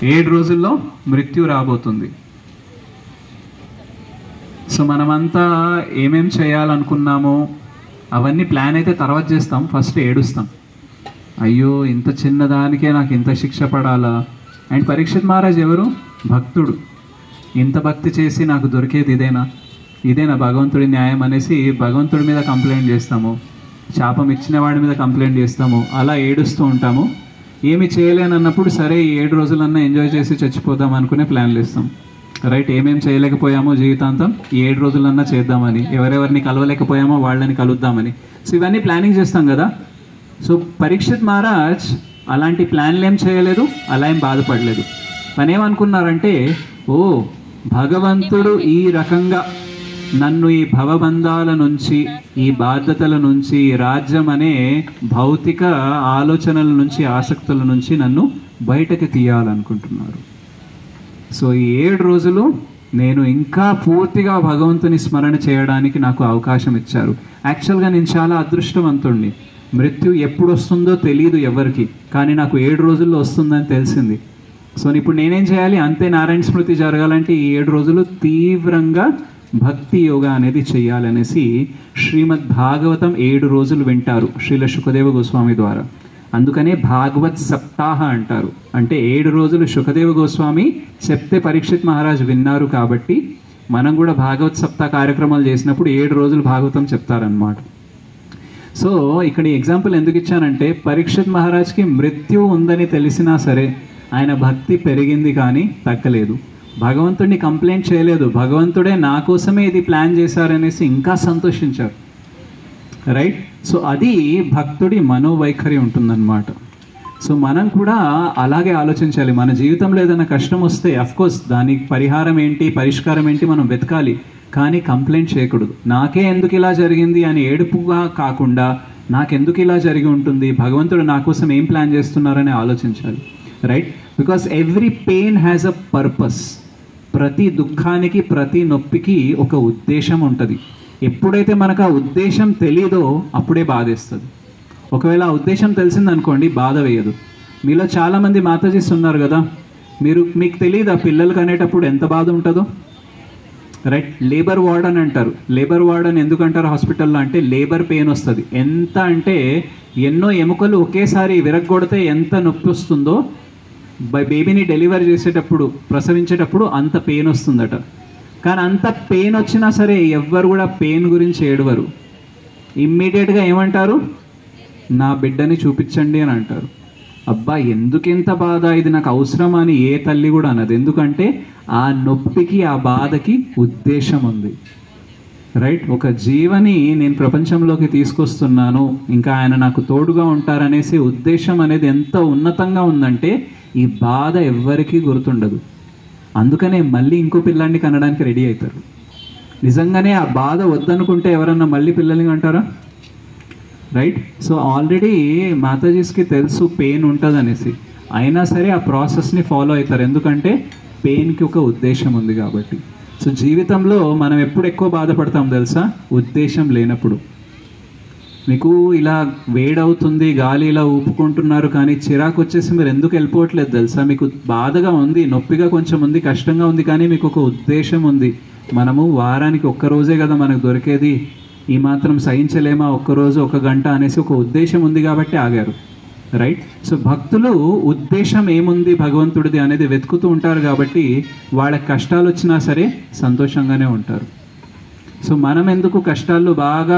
7 రోజుల్లో మృత్యు రాబోతుంది. సో మనమంతా ఏమేం చేయాలనుకున్నామో అవన్నీ ప్లాన్ అయితే తర్వాత చేస్తాం. ఫస్ట్ ఏడుస్తాం, అయ్యో ఇంత చిన్నదానికే నాకు ఇంత శిక్ష పడాలా. అండ్ పరీక్షిత్ మహారాజ్ ఎవరు? భక్తుడు. ఇంత భక్తి చేసి నాకు దొరికేది ఇదేనా భగవంతుడి న్యాయం అనేసి భగవంతుడి మీద కంప్లైంట్ చేస్తాము, శాపం ఇచ్చిన వాడి మీద కంప్లైంట్ చేస్తాము, అలా ఏడుస్తూ ఉంటాము. ఏమి చేయలేనన్నప్పుడు సరే ఈ 7 రోజులన్నా ఎంజాయ్ చేసి చచ్చిపోదాం అనుకునే ప్లాన్లు ఇస్తాం. రైట్, ఏమేం చేయలేకపోయామో జీవితాంతం ఈ 7 రోజులన్నా చేద్దామని, ఎవరెవరిని కలవలేకపోయామో వాళ్ళని కలుద్దామని. సో ఇవన్నీ ప్లానింగ్ చేస్తాం కదా. సో పరీక్షిత్ మహారాజ్ అలాంటి ప్లాన్లు ఏం చేయలేదు, అలా ఏం బాధపడలేదు. తనేమనుకున్నారంటే, ఓ భగవంతుడు ఈ రకంగా నన్ను ఈ భవబంధాల నుంచి, ఈ బాధ్యతల నుంచి, రాజ్యం అనే భౌతిక ఆలోచనల నుంచి, ఆసక్తుల నుంచి నన్ను బయటకు తీయాలనుకుంటున్నారు. సో ఈ 7 రోజులు నేను ఇంకా పూర్తిగా భగవంతుని స్మరణ చేయడానికి నాకు అవకాశం ఇచ్చారు. యాక్చువల్గా నేను చాలా అదృష్టవంతుడిని. మృత్యు ఎప్పుడు వస్తుందో తెలియదు ఎవరికి, కానీ నాకు 7 రోజుల్లో వస్తుందని తెలిసింది. సో ఇప్పుడు నేనేం చేయాలి? అంతే నారాయణ స్మృతి జరగాలంటే ఈ 7 రోజులు తీవ్రంగా భక్తి యోగా అనేది చెయ్యాలనేసి శ్రీమద్ భాగవతం 7 రోజులు వింటారు శ్రీల శుకదేవ గోస్వామి ద్వారా. అందుకనే భాగవత్ సప్తాహ అంటారు. అంటే 7 రోజులు శుకదేవ గోస్వామి చెప్తే పరీక్షిత్ మహారాజ్ విన్నారు కాబట్టి మనం కూడా భాగవత్ సప్తాహ కార్యక్రమాలు చేసినప్పుడు 7 రోజులు భాగవతం చెప్తారనమాట. సో ఇక్కడ ఎగ్జాంపుల్ ఎందుకు ఇచ్చానంటే, పరీక్షిత్ మహారాజ్కి మృత్యు ఉందని తెలిసినా సరే ఆయన భక్తి పెరిగింది కానీ తగ్గలేదు. భగవంతుడిని కంప్లైంట్ చేయలేదు, భగవంతుడే నా కోసమే ఇది ప్లాన్ చేశారనేసి ఇంకా సంతోషించారు. రైట్, సో అది భక్తుడి మనోవైఖరి ఉంటుందన్నమాట. సో మనం కూడా అలాగే ఆలోచించాలి. మన జీవితంలో ఏదైనా కష్టం వస్తే అఫ్కోర్స్ దానికి పరిహారం ఏంటి, పరిష్కారం ఏంటి మనం వెతకాలి, కానీ కంప్లైంట్ చేయకూడదు. నాకే ఎందుకు ఇలా జరిగింది అని ఏడుపుగా కాకుండా నాకెందుకు ఇలా జరిగి ఉంటుంది, భగవంతుడు నా కోసం ఏం ప్లాన్ చేస్తున్నారని ఆలోచించాలి. Right, because every pain has a purpose. ప్రతి దుఃఖానికి, ప్రతి నొప్పికి ఒక ఉద్దేశం ఉంటుంది. ఎప్పుడైతే మనకు ఆ ఉద్దేశం తెలీదో అప్పుడే బాధేస్తుంది. ఒకవేళ ఆ ఉద్దేశం తెలిసిందనుకోండి బాధ వేయదు. మీలో చాలామంది మాతాజీస్ ఉన్నారు కదా, మీకు తెలియదు ఆ పిల్లలకి అనేటప్పుడు ఎంత బాధ ఉంటుందో. రైట్, లేబర్ వార్డ్ అని అంటారు. లేబర్ వార్డ్ అని ఎందుకు అంటారు హాస్పిటల్లో అంటే లేబర్ పెయిన్ వస్తుంది. ఎంత అంటే ఎన్నో ఎముకలు ఒకేసారి విరగ్గొడితే ఎంత నొప్పి వస్తుందో బేబీని డెలివరీ చేసేటప్పుడు, ప్రసవించేటప్పుడు అంత పెయిన్ వస్తుందట. కానీ అంత పెయిన్ వచ్చినా సరే ఎవ్వరు కూడా పెయిన్ గురించి ఏడవరు. ఇమ్మీడియట్గా ఏమంటారు? నా బిడ్డని చూపించండి అని అంటారు. అబ్బా ఎందుకెంత బాధ, ఇది నాకు అవసరమా అని ఏ తల్లి కూడా అనదు. ఎందుకంటే ఆ నొప్పికి, ఆ బాధకి ఉద్దేశం ఉంది. రైట్, ఒక జీవని నేను ప్రపంచంలోకి తీసుకొస్తున్నాను, ఇంకా ఆయన నాకు తోడుగా ఉంటారనేసి ఉద్దేశం అనేది ఎంత ఉన్నతంగా ఉందంటే ఈ బాధ ఎవ్వరికీ గుర్తుండదు. అందుకనే మళ్ళీ ఇంకో పిల్లాన్ని కనడానికి రెడీ అవుతారు. నిజంగానే ఆ బాధ వద్దనుకుంటే ఎవరన్నా మళ్ళీ పిల్లల్ని అంటారా? రైట్, సో ఆల్రెడీ మాతాజీస్కి తెలుసు పెయిన్ ఉంటుంది అనేసి, అయినా సరే ఆ ప్రాసెస్ని ఫాలో అవుతారు. ఎందుకంటే పెయిన్కి ఒక ఉద్దేశం ఉంది కాబట్టి. సో జీవితంలో మనం ఎప్పుడు ఎక్కువ బాధపడతాం తెలుసా? ఉద్దేశం లేనప్పుడు. మీకు ఇలా వేడవుతుంది, గాలి ఇలా ఊపుకుంటున్నారు, కానీ చిరాకు వచ్చేసి మీరు ఎందుకు వెళ్ళిపోవట్లేదు తెలుసా? మీకు బాధగా ఉంది, నొప్పిగా కొంచెం ఉంది, కష్టంగా ఉంది, కానీ మీకు ఒక ఉద్దేశం ఉంది. మనము వారానికి ఒక్కరోజే కదా మనకు దొరికేది, ఈ మాత్రం సహించలేమా ఒక్కరోజు 1 గంట అనేసి ఒక ఉద్దేశం ఉంది కాబట్టి ఆగారు. రైట్, సో భక్తులు ఉద్దేశం ఏముంది భగవంతుడిది అనేది వెతుకుతూ ఉంటారు కాబట్టి వాళ్ళకి కష్టాలు వచ్చినా సరే సంతోషంగానే ఉంటారు. సో మనం ఎందుకు కష్టాల్లో బాగా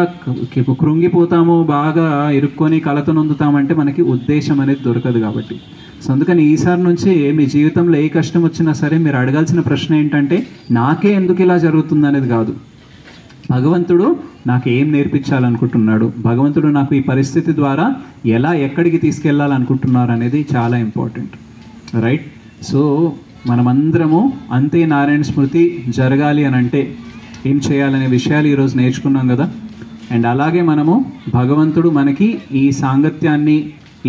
కృంగిపోతాము, బాగా ఇరుక్కొని కలత నొందుతామంటే మనకి ఉద్దేశం అనేది దొరకదు కాబట్టి. సో అందుకని ఈసారి నుంచి మీ జీవితంలో ఏ కష్టం వచ్చినా సరే మీరు అడగాల్సిన ప్రశ్న ఏంటంటే, నాకే ఎందుకు ఇలా జరుగుతుంది అనేది కాదు, భగవంతుడు నాకు ఏం నేర్పించాలనుకుంటున్నాడు, భగవంతుడు నాకు ఈ పరిస్థితి ద్వారా ఎలా ఎక్కడికి తీసుకెళ్లాలనుకుంటున్నారు అనేది చాలా ఇంపార్టెంట్. రైట్, సో మనమందరము అంతే నారాయణ స్మృతి జరగాలి అని అంటే ఏం చేయాలనే విషయాలు ఈరోజు నేర్చుకున్నాం కదా. అండ్ అలాగే మనము భగవంతుడు మనకి ఈ సాంగత్యాన్ని,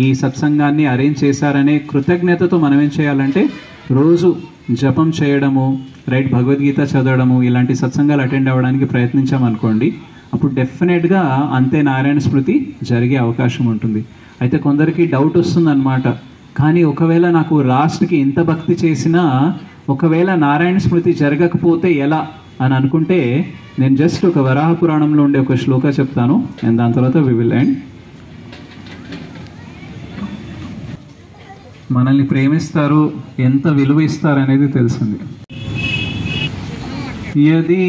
ఈ సత్సంగాన్ని అరేంజ్ చేశారనే కృతజ్ఞతతో మనం ఏం చేయాలంటే రోజు జపం చేయడము, రైట్, భగవద్గీత చదవడము, ఇలాంటి సత్సంగాలు అటెండ్ అవ్వడానికి ప్రయత్నించామనుకోండి, అప్పుడు డెఫినెట్గా అంతే నారాయణ స్మృతి జరిగే అవకాశం ఉంటుంది. అయితే కొందరికి డౌట్ వస్తుందన్నమాట, కానీ ఒకవేళ నాకు లాస్ట్కి ఇంత భక్తి చేసినా ఒకవేళ నారాయణ స్మృతి జరగకపోతే ఎలా అని అనుకుంటే నేను జస్ట్ ఒక వరాహ పురాణంలో ఉండే ఒక శ్లోక చెప్తాను అండ్ దాని తర్వాత వి విల్ ఎండ్. మనల్ని ప్రేమిస్తారు, ఎంత విలువ ఇస్తారు అనేది తెలిసింది. యది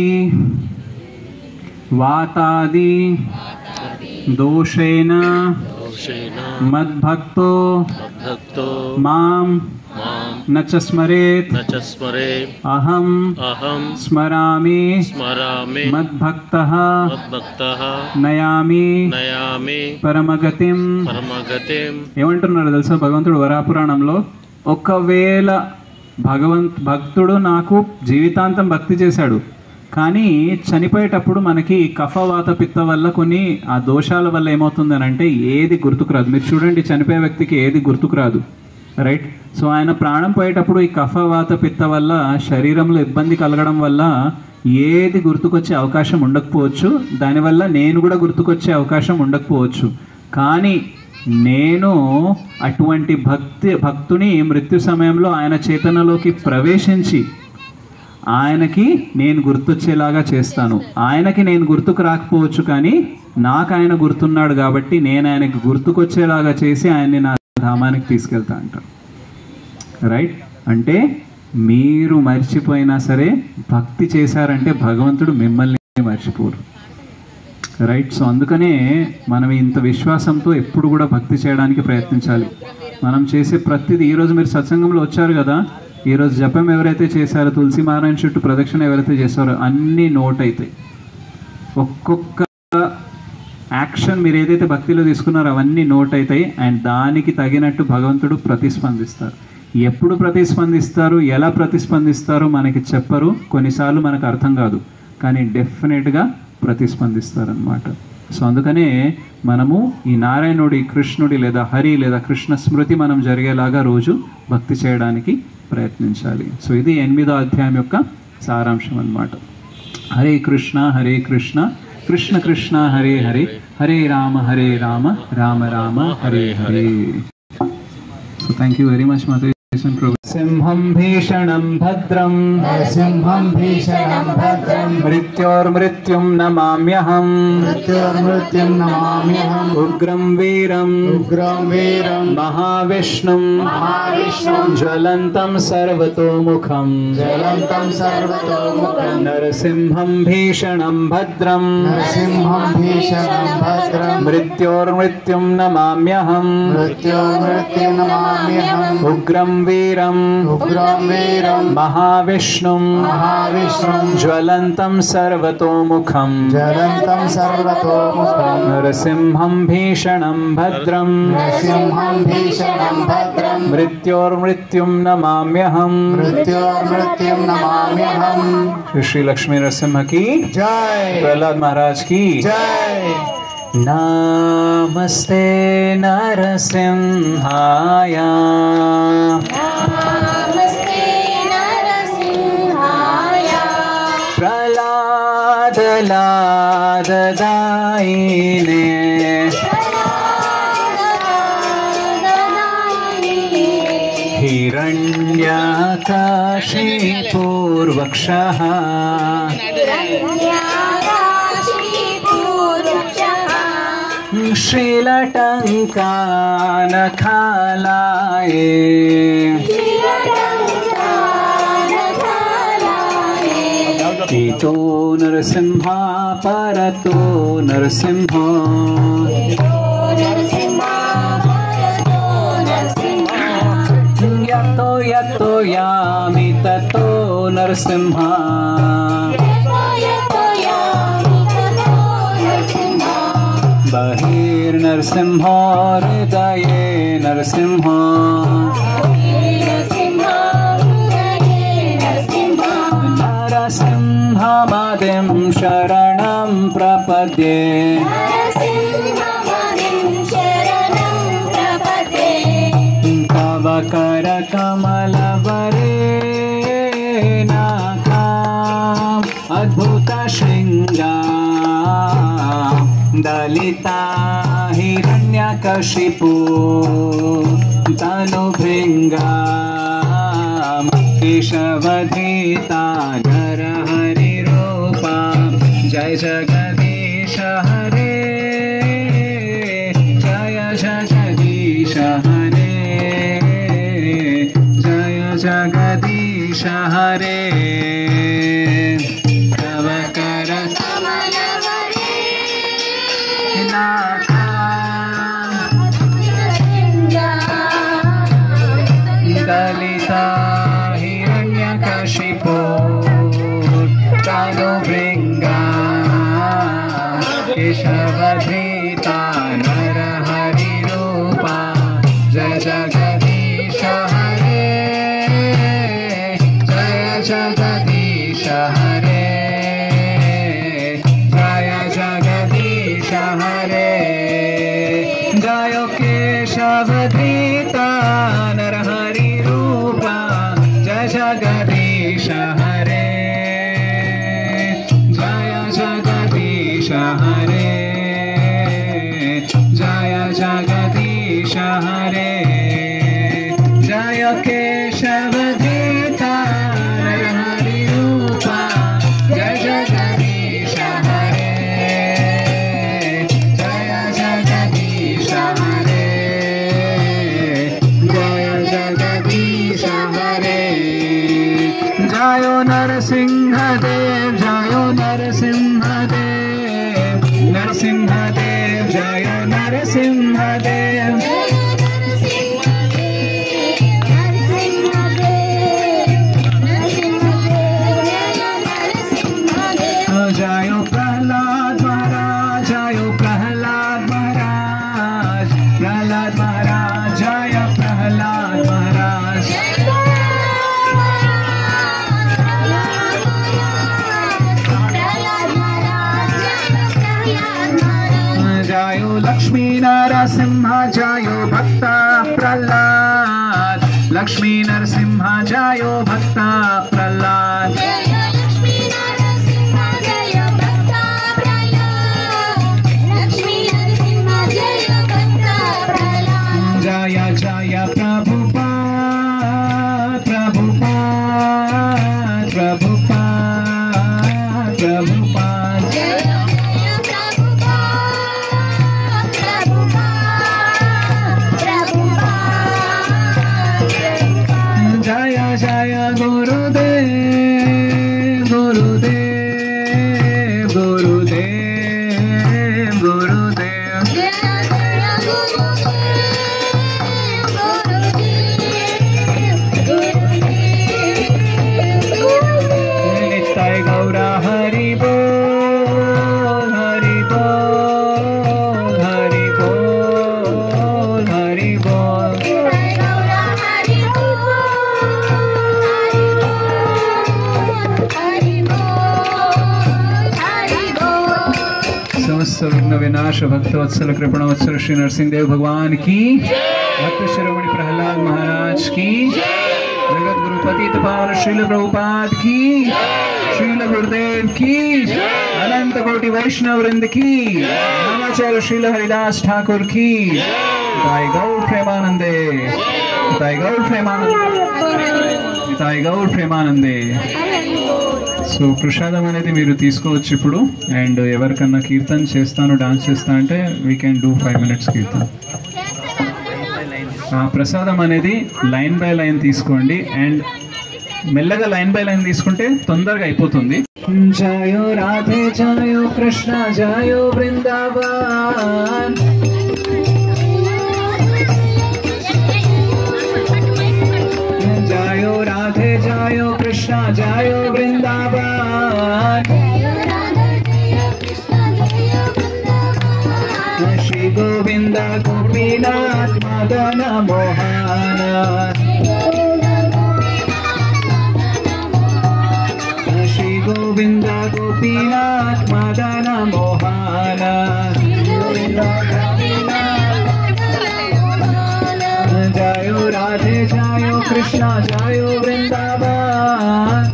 వాతాది దోషేన మద్భక్తో మాం నచ స్మరేత్ అహం స్మరామి మద్భక్తః నయామి పరమగతిం. ఏమంటున్నాడు తెలుసా భగవంతుడు వరాపురాణంలో? ఒకవేళ భక్తుడు నాకు జీవితాంతం భక్తి చేశాడు, కానీ చనిపోయేటప్పుడు మనకి కఫవాత పిత్త వల్ల కొన్ని ఆ దోషాల వల్ల ఏమవుతుందని అంటే ఏది గుర్తుకు రాదు. మీరు చూడండి, చనిపోయే వ్యక్తికి ఏది గుర్తుకు రాదు, రైట్? సో ఆయన ప్రాణం పోయేటప్పుడు ఈ కఫవాత పిత్త వల్ల శరీరంలో ఇబ్బంది కలగడం వల్ల ఏది గుర్తుకొచ్చే అవకాశం ఉండకపోవచ్చు, దానివల్ల నేను కూడా గుర్తుకొచ్చే అవకాశం ఉండకపోవచ్చు. కానీ నేను అటువంటి భక్తుని మృత్యు సమయంలో ఆయన చేతనలోకి ప్రవేశించి ఆయనకి నేను గుర్తొచ్చేలాగా చేస్తాను. ఆయనకి నేను గుర్తుకు రాకపోవచ్చు, కానీ నాకు ఆయన గుర్తున్నాడు కాబట్టి నేను ఆయనకి గుర్తుకొచ్చేలాగా చేసి ఆయన్ని నా ధామానికి తీసుకెళ్తా అంటారు, రైట్? అంటే మీరు మర్చిపోయినా సరే భక్తి చేశారంటే భగవంతుడు మిమ్మల్ని మర్చిపోరు, రైట్? సో అందుకనే మనం ఇంత విశ్వాసంతో ఎప్పుడు కూడా భక్తి చేయడానికి ప్రయత్నించాలి. మనం చేసే ప్రతిదీ, ఈరోజు మీరు సత్సంగంలో వచ్చారు కదా, ఈరోజు జపం ఎవరైతే చేశారో, తులసి నారాయణ చుట్టూ ప్రదక్షిణ ఎవరైతే చేశారో అన్నీ నోట్ అవుతాయి. ఒక్కొక్క యాక్షన్ మీరు ఏదైతే భక్తిలో తీసుకున్నారో అవన్నీ నోట్ అవుతాయి. అండ్ దానికి తగినట్టు భగవంతుడు ప్రతిస్పందిస్తారు. ఎప్పుడు ప్రతిస్పందిస్తారు, ఎలా ప్రతిస్పందిస్తారో మనకి చెప్పరు, కొన్నిసార్లు మనకు అర్థం కాదు, కానీ డెఫినెట్గా ప్రతిస్పందిస్తారనమాట. సో అందుకనే మనము ఈ నారాయణుడి, కృష్ణుడి లేదా హరి లేదా కృష్ణ స్మృతి మనం జరిగేలాగా రోజు భక్తి చేయడానికి ప్రయత్నించాలి. సో ఇది 8వ అధ్యాయం యొక్క సారాంశం అన్నమాట. Hare Krishna Krishna Krishna Hare Hare, Hare Rama Rama Rama Hare Hare. So thank you very much మాత. సింహం భీషణం భద్రం మృత్యోర్మృత్యుం నమామ్యహం ఉగ్రం వీరం మహావిష్ణుం జ్వలంతం సర్వతోముఖం నరసింహం భీషణం భద్రం మృత్యోర్మృత్యుం నమామ్యహం ఉగ్రం వీరం మహావిష్ణుం జ్వలంతం సర్వతోముఖం నరసింహం భీషణం భద్రం మృత్యోర్మృత్యుం నమామ్యహం. శ్రీ లక్ష్మీ నరసింహ की जय, प्रहलाद महाराज की जय. नमस्ते नरसिंहाय, प्रहलाद लाददायिने, हिरण्यकाशिपूर्वक्षः श्रीलटङ्कानखालाये, इतो नरसिंह परतो नरसिंह, यतो यतो यामि ततो नरसिंह, बहिर्नरसिंह हृदये नरसिंह, नरसिंहमदिं शरणं प्रपद्ये, तव करकमलवरेणाकाम् अद्भुतशृङ्गा दलिता हिरण्यकशिपु तनु भृंगा केशवधीता नरहरि रूपा जय जगदीश हरे जय जगदीश हरे जय जगदीश हरे तव कर दलिता हिरण्यकशिपो तनु भृंगा केशवधीता नरहरि रूपा जय जगदीश हरे जय जगदीश हरे जय जगदीश हरे जय केशवधीता नरहरि रूपा जय जगदीश हरे जय जगदीश हरे जय जगदीश हरे जय केशवधीता नरहरि रूपा जय जगदीश हरे जय जगदीश हरे जय जगदीश हरे जयो नरसिंहदेव जयो नरसिंहदेव नरसिंहदेव जयो नरसिंहदेव जयो प्रहलाद महाराज जयो प्रहलाद महाराज प्रहलाद महाराज जय प्रहलाद महाराज जयो लक्ष्मी नरसिंह जयो भक्त प्रहलाद लक्ष्मी नरसिंह जयो भक्त प्रहलाद जय जय प्रभुपाद प्रभुपाद प्रभुपाद प्रभुपाद जय जय गुरुदेव गुरुदेव गुरुदेव गुरुदेव नित्य गौरा हरि बोल हरि बोल हरि बोल हरि बोल समस्त विघ्न विनाश भक्तवत्सल कृपणवत्सल श्री नरसिंहदेव भगवान की भक्त शिरोमणि प्रहलाद महाराज की जगत गुरुपति पावन श्रील प्रभुपाद की श्रील गुरुदेव की अनंत कोटि वैष्णव वृंद की नामाचार्य श्रील हरिदास ठाकुर की ताई गौर प्रेमानंदे ताई गौर प्रेमानंदे ताई गौर प्रेमानंदे సో ప్రసాదం అనేది మీరు తీసుకోవచ్చు ఇప్పుడు అండ్ ఎవరికన్నా కీర్తన చేస్తాను డాన్స్ చేస్తా అంటే వీ కెన్ డూ 5 minutes కీర్తన ఆ ప్రసాదం అనేది లైన్ బై లైన్ తీసుకోండి అండ్ మెల్లగా లైన్ బై లైన్ తీసుకుంటే తొందరగా అయిపోతుంది జయో రాధే జయో కృష్ణ జయో బృందావన్ जयो राधे जयो कृष्ण जयो वृंदावन श्री गोविंद गोपीनाथ मदन मोहन श्री गोविंद गोपीनाथ मदन मोहन जयो राधे जयो कृष्ण जयो वृंदावन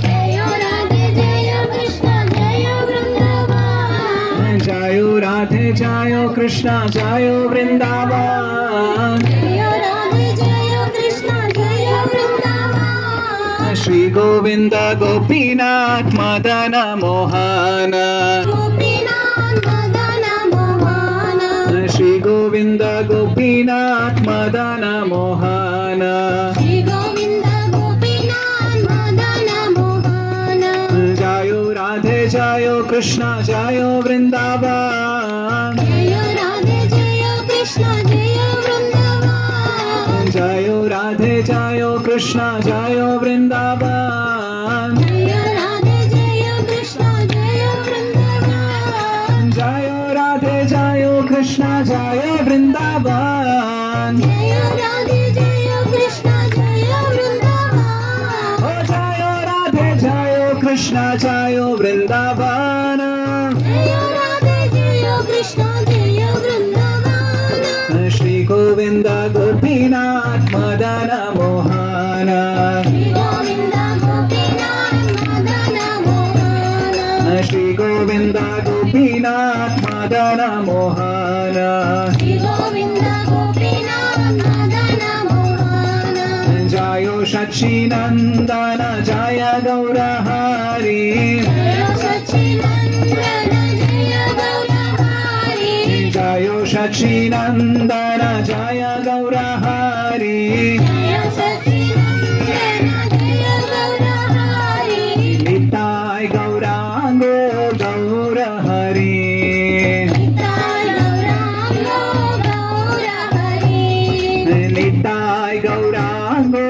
जयो राधे जयो कृष्ण जयो वृंदावन श्री गोविंद गोपीनाथ मदन मोहन श्री गोविंद गोपीनाथ मदन मोहन जयो राधे जयो कृष्ण जयो वृंदावन जयो राधे जयो कृष्ण जयो वृंदावन जयो राधे जयो कृष्ण जयो कृष्ण जयो वृंदावन जयो राधे जयो कृष्ण जयो कृष्ण जयो वृंदावन श्री गोविंद गोपीनाथ मदन मोहन श्री गोविंद गोपीनाथ मदन मोहन जयो सच्चिनंदन जय गौर हरि जयो सच्चिनंदन जय गौर हरि निताय गौरांगो गौर हरि निताय गौरांगो